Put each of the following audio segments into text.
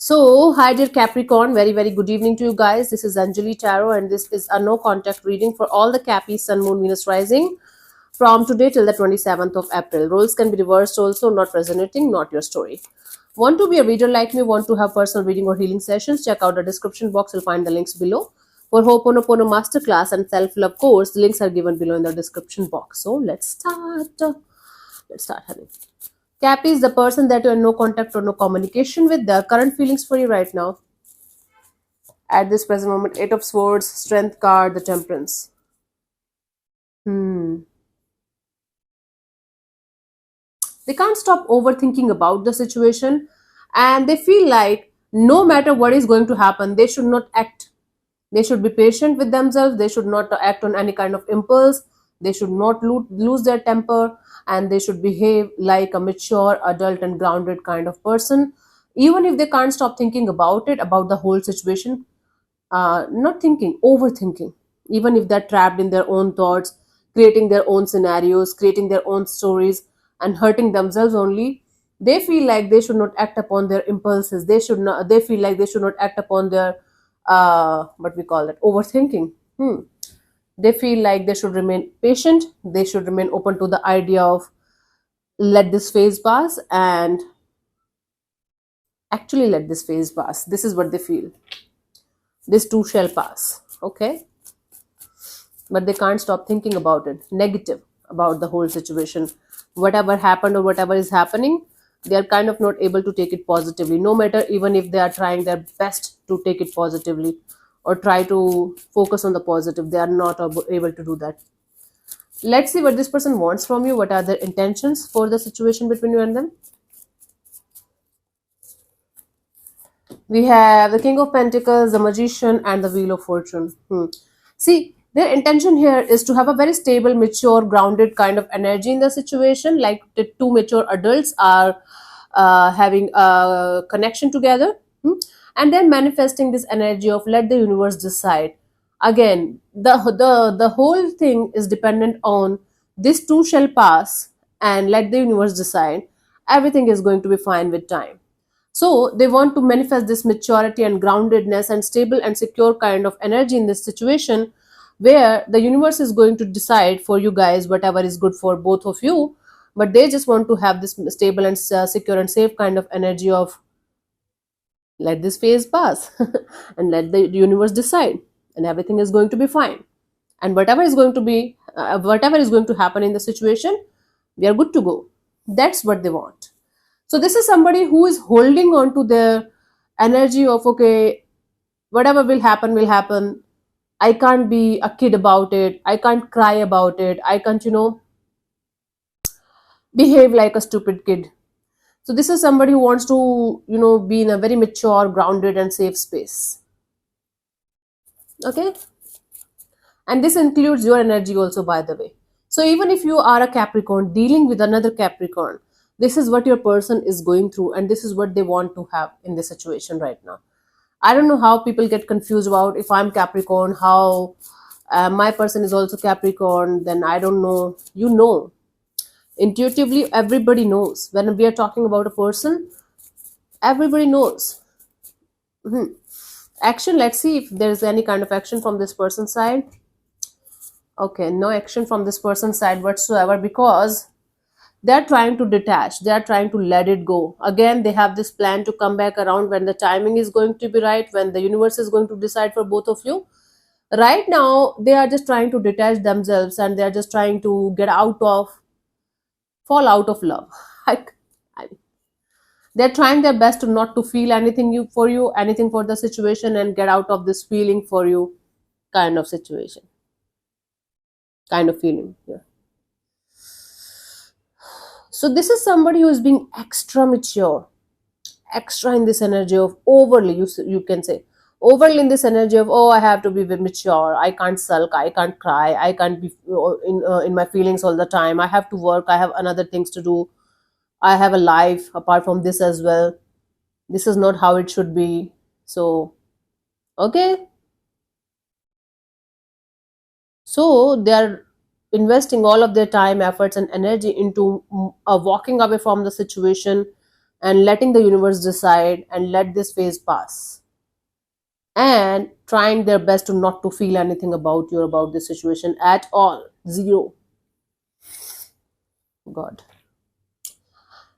Hi dear Capricorn, very good evening to you guys. This is Anjali Tarot, and this is a no contact reading for all the Cappies, Sun, Moon, Venus rising from today till the 27th of April. Roles can be reversed also, not resonating, not your story. Want to be a reader like me, want to have personal reading or healing sessions? Check out the description box, you'll find the links below. For Ho'oponopono Masterclass and Self-Love course, the links are given below in the description box. So let's start. Honey. Cappy is the person that you have no contact or no communication with. The current feelings for you right now at this present moment: Eight of Swords, Strength card, the Temperance. Hmm. They can't stop overthinking about the situation, and they feel like no matter what is going to happen, they should not act. They should be patient with themselves. They should not act on any kind of impulse. They should not lose their temper, and they should behave like a mature, adult, and grounded kind of person. Even if they can't stop thinking about it, about the whole situation, not thinking, overthinking. Even if they're trapped in their own thoughts, creating their own scenarios, creating their own stories, and hurting themselves only, they feel like they should not act upon their impulses. They should not. They feel like they should not act upon their what we call it, overthinking. They feel like they should remain patient. They should remain open to the idea of let this phase pass and actually let this phase pass. This is what they feel. This too shall pass. Okay, but they can't stop thinking about it, negative about the whole situation. Whatever happened or whatever is happening, they are kind of not able to take it positively, no matter even if they are trying their best to take it positively or try to focus on the positive. They are not able to do that. Let's see what this person wants from you. What are their intentions for the situation between you and them? We have the King of Pentacles, the Magician, and the Wheel of Fortune. See, their intention here is to have a very stable, mature, grounded kind of energy in the situation, like the two mature adults are having a connection together. And then manifesting this energy of let the universe decide. Again, the whole thing is dependent on this too shall pass and let the universe decide. Everything is going to be fine with time. So they want to manifest this maturity and groundedness and stable and secure kind of energy in this situation, where the universe is going to decide for you guys whatever is good for both of you. But they just want to have this stable and secure and safe kind of energy of let this phase pass and let the universe decide, and everything is going to be fine. And whatever is going to happen in the situation, we are good to go. That's what they want. So this is somebody who is holding on to their energy of okay, whatever will happen will happen. I can't be a kid about it. I can't cry about it. I can't, behave like a stupid kid. So this is somebody who wants to, be in a very mature, grounded, and safe space. Okay? And this includes your energy also, by the way. So even if you are a Capricorn dealing with another Capricorn, this is what your person is going through, and this is what they want to have in this situation right now. I don't know how people get confused about if I'm Capricorn, how my person is also Capricorn, then I don't know. Intuitively, everybody knows. When we are talking about a person, everybody knows. Action, let's see if there's any kind of action from this person's side. Okay, no action from this person's side whatsoever, because they're trying to detach, they're trying to let it go. Again, they have this plan to come back around when the timing is going to be right, when the universe is going to decide for both of you. Right now they are just trying to detach themselves, and they are just trying to fall out of love. like I- they're trying their best to not to feel anything for the situation, and get out of this feeling for you kind of situation, kind of feeling. Yeah. So this is somebody who is being extra mature, extra in this energy of overly, you can say overly in this energy of, oh, I have to be mature, I can't sulk, I can't cry, I can't be in my feelings all the time, I have to work, I have another things to do, I have a life apart from this as well. This is not how it should be. So okay, so they are investing all of their time, efforts, and energy into walking away from the situation, and letting the universe decide and let this phase pass, and trying their best to not to feel anything about you or about this situation at all. Zero. God.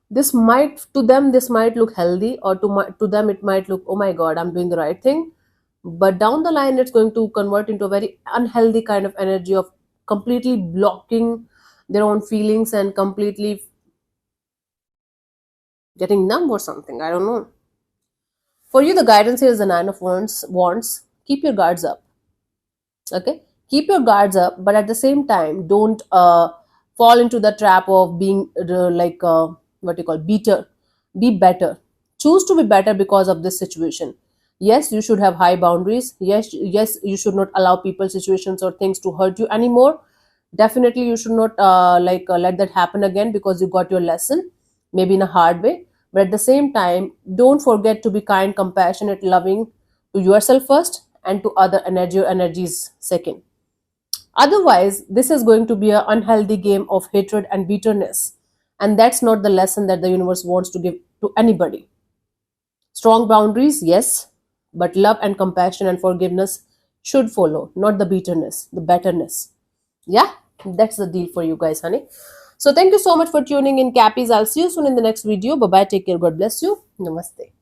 This might, to them this might look healthy, or to them it might look, oh my god, I'm doing the right thing, but down the line it's going to convert into a very unhealthy kind of energy of completely blocking their own feelings and completely getting numb or something. I don't know. For you, the guidance here is the Nine of Wands. Keep your guards up. Okay, keep your guards up, but at the same time, don't fall into the trap of being what you call beater. Be better. Choose to be better because of this situation. Yes, you should have high boundaries. Yes, you should not allow people, situations, or things to hurt you anymore. Definitely, you should not let that happen again, because you got your lesson, maybe in a hard way. But at the same time, don't forget to be kind, compassionate, loving to yourself first, and to other energies second. Otherwise, this is going to be an unhealthy game of hatred and bitterness. And that's not the lesson that the universe wants to give to anybody. Strong boundaries, yes, but love and compassion and forgiveness should follow, not the bitterness, the betterness. Yeah, that's the deal for you guys, honey. So thank you so much for tuning in, Cappies. I'll see you soon in the next video. Bye bye. Take care. God bless you. Namaste.